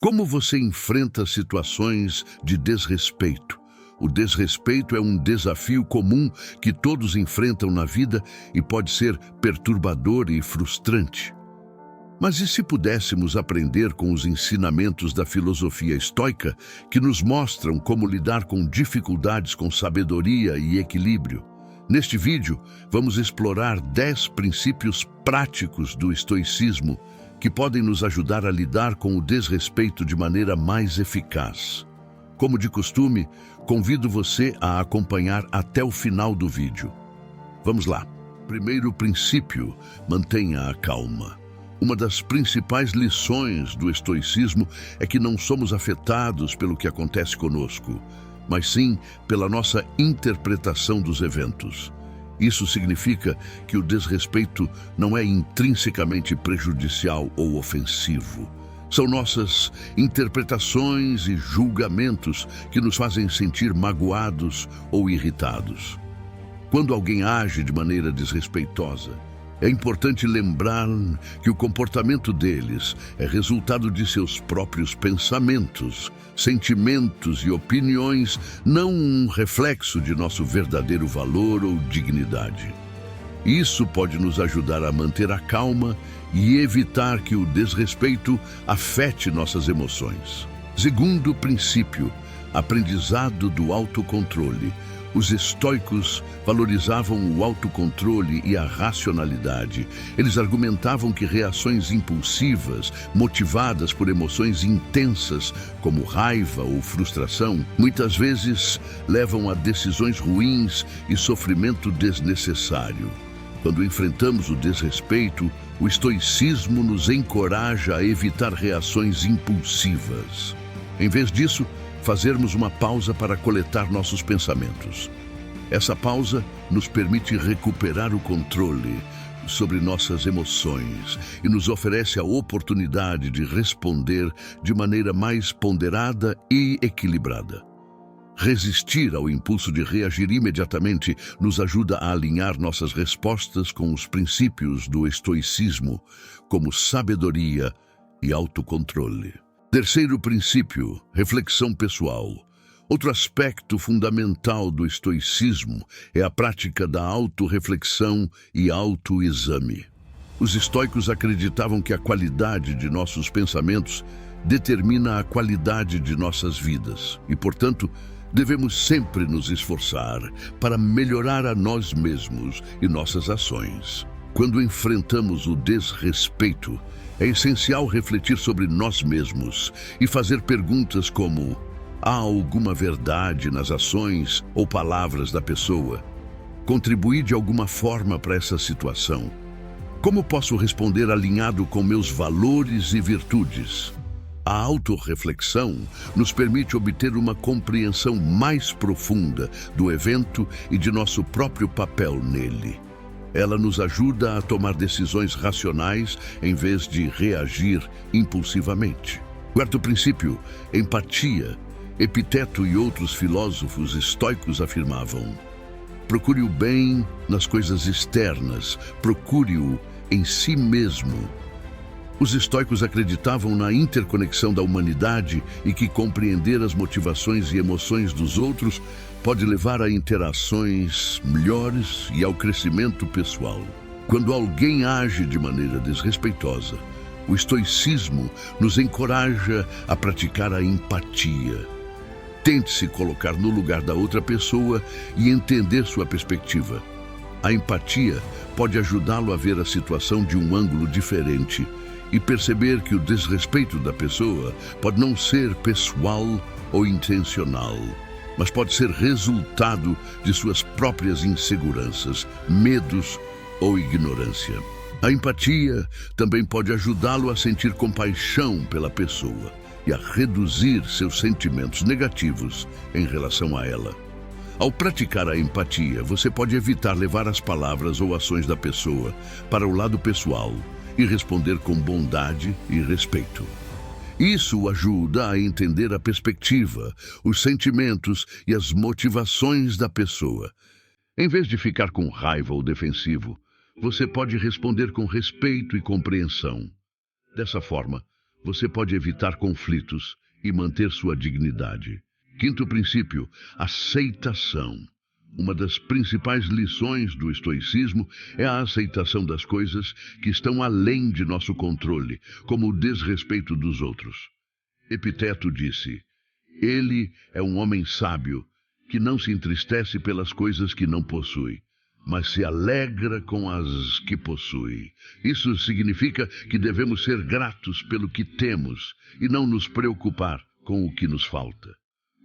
Como você enfrenta situações de desrespeito? O desrespeito é um desafio comum que todos enfrentam na vida e pode ser perturbador e frustrante. Mas e se pudéssemos aprender com os ensinamentos da filosofia estoica que nos mostram como lidar com dificuldades com sabedoria e equilíbrio? Neste vídeo, vamos explorar 10 princípios práticos do estoicismo que podem nos ajudar a lidar com o desrespeito de maneira mais eficaz. Como de costume, convido você a acompanhar até o final do vídeo. Vamos lá. Primeiro princípio, mantenha a calma. Uma das principais lições do estoicismo é que não somos afetados pelo que acontece conosco, mas sim pela nossa interpretação dos eventos. Isso significa que o desrespeito não é intrinsecamente prejudicial ou ofensivo. São nossas interpretações e julgamentos que nos fazem sentir magoados ou irritados. Quando alguém age de maneira desrespeitosa, é importante lembrar que o comportamento deles é resultado de seus próprios pensamentos, sentimentos e opiniões, não um reflexo de nosso verdadeiro valor ou dignidade. Isso pode nos ajudar a manter a calma e evitar que o desrespeito afete nossas emoções. Segundo princípio, aprendizado do autocontrole. Os estoicos valorizavam o autocontrole e a racionalidade. Eles argumentavam que reações impulsivas, motivadas por emoções intensas, como raiva ou frustração, muitas vezes levam a decisões ruins e sofrimento desnecessário. Quando enfrentamos o desrespeito, o estoicismo nos encoraja a evitar reações impulsivas. Em vez disso, fazermos uma pausa para coletar nossos pensamentos. Essa pausa nos permite recuperar o controle sobre nossas emoções e nos oferece a oportunidade de responder de maneira mais ponderada e equilibrada. Resistir ao impulso de reagir imediatamente nos ajuda a alinhar nossas respostas com os princípios do estoicismo, como sabedoria e autocontrole. Terceiro princípio, reflexão pessoal. Outro aspecto fundamental do estoicismo é a prática da autorreflexão e autoexame. Os estoicos acreditavam que a qualidade de nossos pensamentos determina a qualidade de nossas vidas e, portanto, devemos sempre nos esforçar para melhorar a nós mesmos e nossas ações. Quando enfrentamos o desrespeito, é essencial refletir sobre nós mesmos e fazer perguntas como: há alguma verdade nas ações ou palavras da pessoa? Contribuir de alguma forma para essa situação? Como posso responder alinhado com meus valores e virtudes? A autorreflexão nos permite obter uma compreensão mais profunda do evento e de nosso próprio papel nele. Ela nos ajuda a tomar decisões racionais em vez de reagir impulsivamente. Quarto princípio, empatia. Epiteto e outros filósofos estoicos afirmavam: procure o bem nas coisas externas, procure-o em si mesmo. Os estoicos acreditavam na interconexão da humanidade e que compreender as motivações e emoções dos outros pode levar a interações melhores e ao crescimento pessoal. Quando alguém age de maneira desrespeitosa, o estoicismo nos encoraja a praticar a empatia. Tente se colocar no lugar da outra pessoa e entender sua perspectiva. A empatia pode ajudá-lo a ver a situação de um ângulo diferente e perceber que o desrespeito da pessoa pode não ser pessoal ou intencional, mas pode ser resultado de suas próprias inseguranças, medos ou ignorância. A empatia também pode ajudá-lo a sentir compaixão pela pessoa e a reduzir seus sentimentos negativos em relação a ela. Ao praticar a empatia, você pode evitar levar as palavras ou ações da pessoa para o lado pessoal e responder com bondade e respeito. Isso o ajuda a entender a perspectiva, os sentimentos e as motivações da pessoa. Em vez de ficar com raiva ou defensivo, você pode responder com respeito e compreensão. Dessa forma, você pode evitar conflitos e manter sua dignidade. Quinto princípio, aceitação. Uma das principais lições do estoicismo é a aceitação das coisas que estão além de nosso controle, como o desrespeito dos outros. Epiteto disse: ele é um homem sábio que não se entristece pelas coisas que não possui, mas se alegra com as que possui. Isso significa que devemos ser gratos pelo que temos e não nos preocupar com o que nos falta.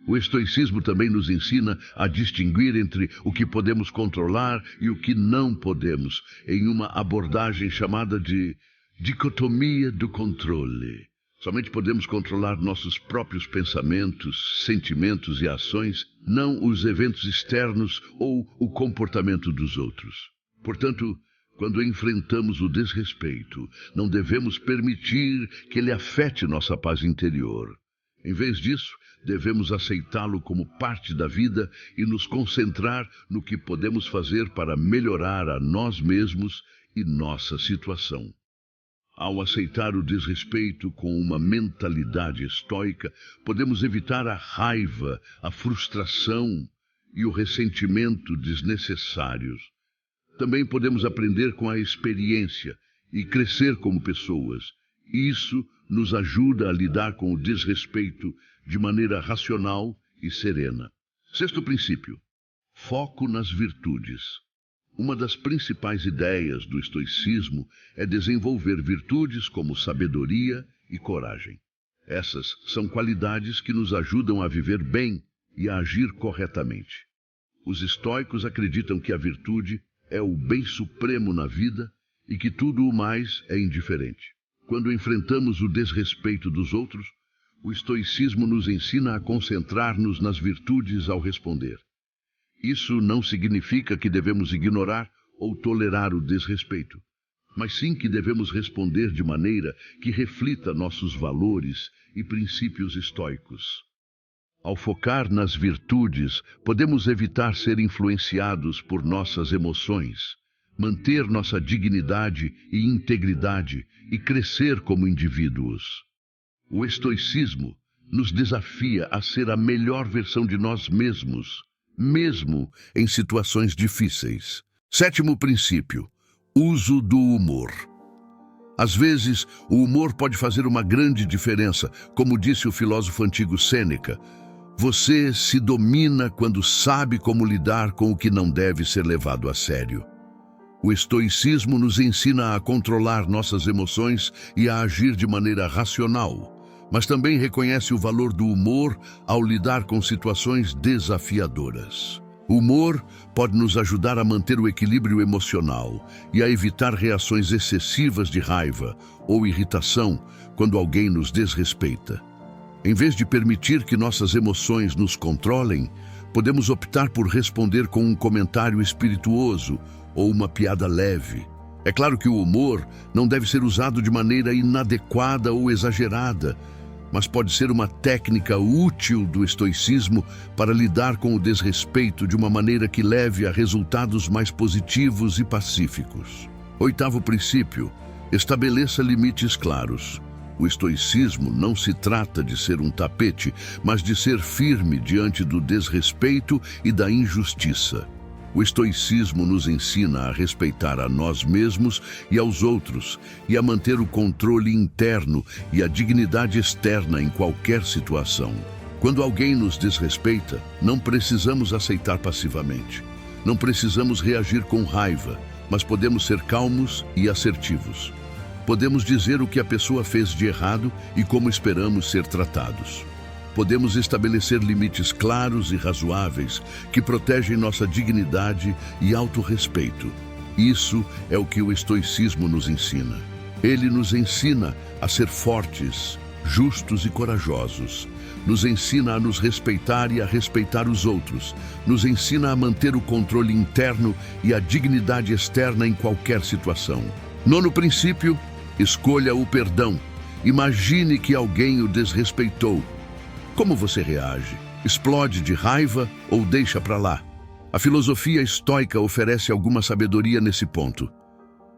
O estoicismo também nos ensina a distinguir entre o que podemos controlar e o que não podemos, em uma abordagem chamada de dicotomia do controle. Somente podemos controlar nossos próprios pensamentos, sentimentos e ações, não os eventos externos ou o comportamento dos outros. Portanto, quando enfrentamos o desrespeito, não devemos permitir que ele afete nossa paz interior. Em vez disso, devemos aceitá-lo como parte da vida e nos concentrar no que podemos fazer para melhorar a nós mesmos e nossa situação. Ao aceitar o desrespeito com uma mentalidade estoica, podemos evitar a raiva, a frustração e o ressentimento desnecessários. Também podemos aprender com a experiência e crescer como pessoas. Isso nos ajuda a lidar com o desrespeito de maneira racional e serena. Sexto princípio: foco nas virtudes. Uma das principais ideias do estoicismo é desenvolver virtudes como sabedoria e coragem. Essas são qualidades que nos ajudam a viver bem e a agir corretamente. Os estoicos acreditam que a virtude é o bem supremo na vida e que tudo o mais é indiferente. Quando enfrentamos o desrespeito dos outros, o estoicismo nos ensina a concentrar-nos nas virtudes ao responder. Isso não significa que devemos ignorar ou tolerar o desrespeito, mas sim que devemos responder de maneira que reflita nossos valores e princípios estoicos. Ao focar nas virtudes, podemos evitar ser influenciados por nossas emoções, manter nossa dignidade e integridade e crescer como indivíduos. O estoicismo nos desafia a ser a melhor versão de nós mesmos, mesmo em situações difíceis. Sétimo princípio: uso do humor. Às vezes, o humor pode fazer uma grande diferença, como disse o filósofo antigo Sêneca. Você se domina quando sabe como lidar com o que não deve ser levado a sério. O estoicismo nos ensina a controlar nossas emoções e a agir de maneira racional, mas também reconhece o valor do humor ao lidar com situações desafiadoras. O humor pode nos ajudar a manter o equilíbrio emocional e a evitar reações excessivas de raiva ou irritação quando alguém nos desrespeita. Em vez de permitir que nossas emoções nos controlem, podemos optar por responder com um comentário espirituoso ou uma piada leve. É claro que o humor não deve ser usado de maneira inadequada ou exagerada, mas pode ser uma técnica útil do estoicismo para lidar com o desrespeito de uma maneira que leve a resultados mais positivos e pacíficos. Oitavo princípio: estabeleça limites claros. O estoicismo não se trata de ser um tapete, mas de ser firme diante do desrespeito e da injustiça. O estoicismo nos ensina a respeitar a nós mesmos e aos outros, e a manter o controle interno e a dignidade externa em qualquer situação. Quando alguém nos desrespeita, não precisamos aceitar passivamente. Não precisamos reagir com raiva, mas podemos ser calmos e assertivos. Podemos dizer o que a pessoa fez de errado e como esperamos ser tratados. Podemos estabelecer limites claros e razoáveis que protegem nossa dignidade e autorrespeito. Isso é o que o estoicismo nos ensina. Ele nos ensina a ser fortes, justos e corajosos. Nos ensina a nos respeitar e a respeitar os outros. Nos ensina a manter o controle interno e a dignidade externa em qualquer situação. Nono princípio: escolha o perdão. Imagine que alguém o desrespeitou. Como você reage? Explode de raiva ou deixa para lá? A filosofia estoica oferece alguma sabedoria nesse ponto.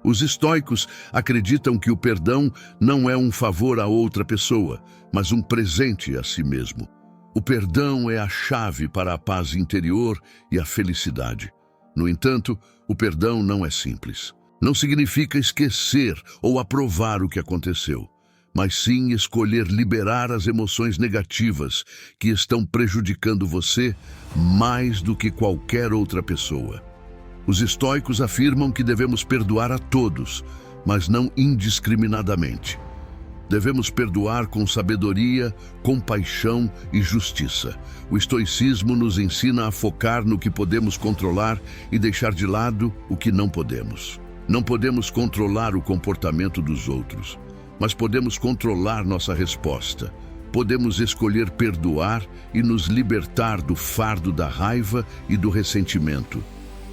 Os estoicos acreditam que o perdão não é um favor a outra pessoa, mas um presente a si mesmo. O perdão é a chave para a paz interior e a felicidade. No entanto, o perdão não é simples. Não significa esquecer ou aprovar o que aconteceu, mas sim escolher liberar as emoções negativas que estão prejudicando você mais do que qualquer outra pessoa. Os estoicos afirmam que devemos perdoar a todos, mas não indiscriminadamente. Devemos perdoar com sabedoria, compaixão e justiça. O estoicismo nos ensina a focar no que podemos controlar e deixar de lado o que não podemos. Não podemos controlar o comportamento dos outros, mas podemos controlar nossa resposta. Podemos escolher perdoar e nos libertar do fardo da raiva e do ressentimento.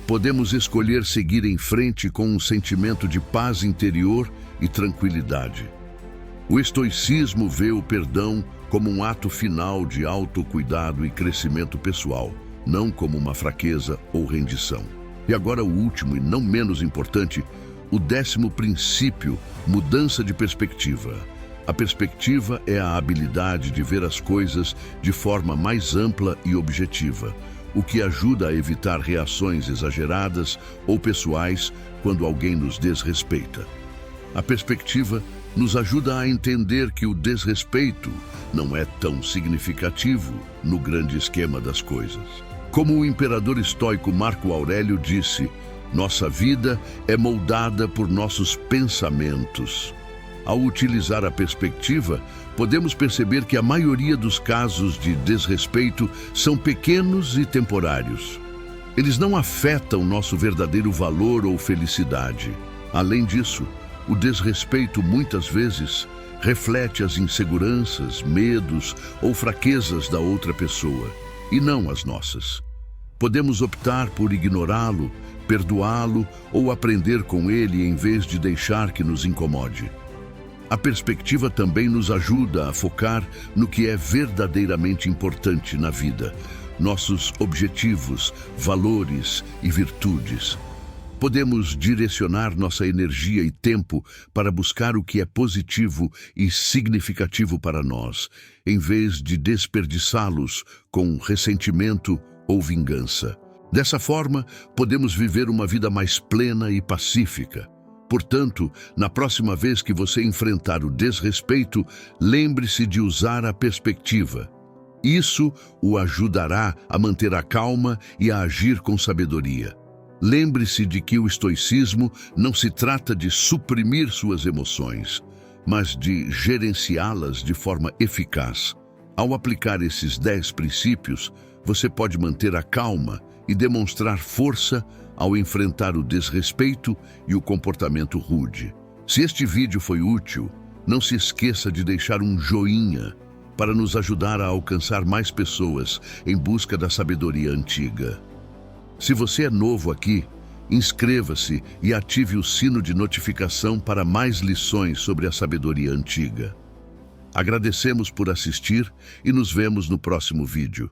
Podemos escolher seguir em frente com um sentimento de paz interior e tranquilidade. O estoicismo vê o perdão como um ato final de autocuidado e crescimento pessoal, não como uma fraqueza ou rendição. E agora o último e não menos importante, o 10º princípio, mudança de perspectiva. A perspectiva é a habilidade de ver as coisas de forma mais ampla e objetiva, o que ajuda a evitar reações exageradas ou pessoais quando alguém nos desrespeita. A perspectiva nos ajuda a entender que o desrespeito não é tão significativo no grande esquema das coisas. Como o imperador estoico Marco Aurélio disse, nossa vida é moldada por nossos pensamentos. Ao utilizar a perspectiva, podemos perceber que a maioria dos casos de desrespeito são pequenos e temporários. Eles não afetam nosso verdadeiro valor ou felicidade. Além disso, o desrespeito muitas vezes reflete as inseguranças, medos ou fraquezas da outra pessoa, e não as nossas. Podemos optar por ignorá-lo, perdoá-lo ou aprender com ele em vez de deixar que nos incomode. A perspectiva também nos ajuda a focar no que é verdadeiramente importante na vida, nossos objetivos, valores e virtudes. Podemos direcionar nossa energia e tempo para buscar o que é positivo e significativo para nós, em vez de desperdiçá-los com ressentimento ou vingança. Dessa forma, podemos viver uma vida mais plena e pacífica. Portanto, na próxima vez que você enfrentar o desrespeito, lembre-se de usar a perspectiva. Isso o ajudará a manter a calma e a agir com sabedoria. Lembre-se de que o estoicismo não se trata de suprimir suas emoções, mas de gerenciá-las de forma eficaz. Ao aplicar esses 10 princípios, você pode manter a calma e demonstrar força ao enfrentar o desrespeito e o comportamento rude. Se este vídeo foi útil, não se esqueça de deixar um joinha para nos ajudar a alcançar mais pessoas em busca da sabedoria antiga. Se você é novo aqui, inscreva-se e ative o sino de notificação para mais lições sobre a sabedoria antiga. Agradecemos por assistir e nos vemos no próximo vídeo.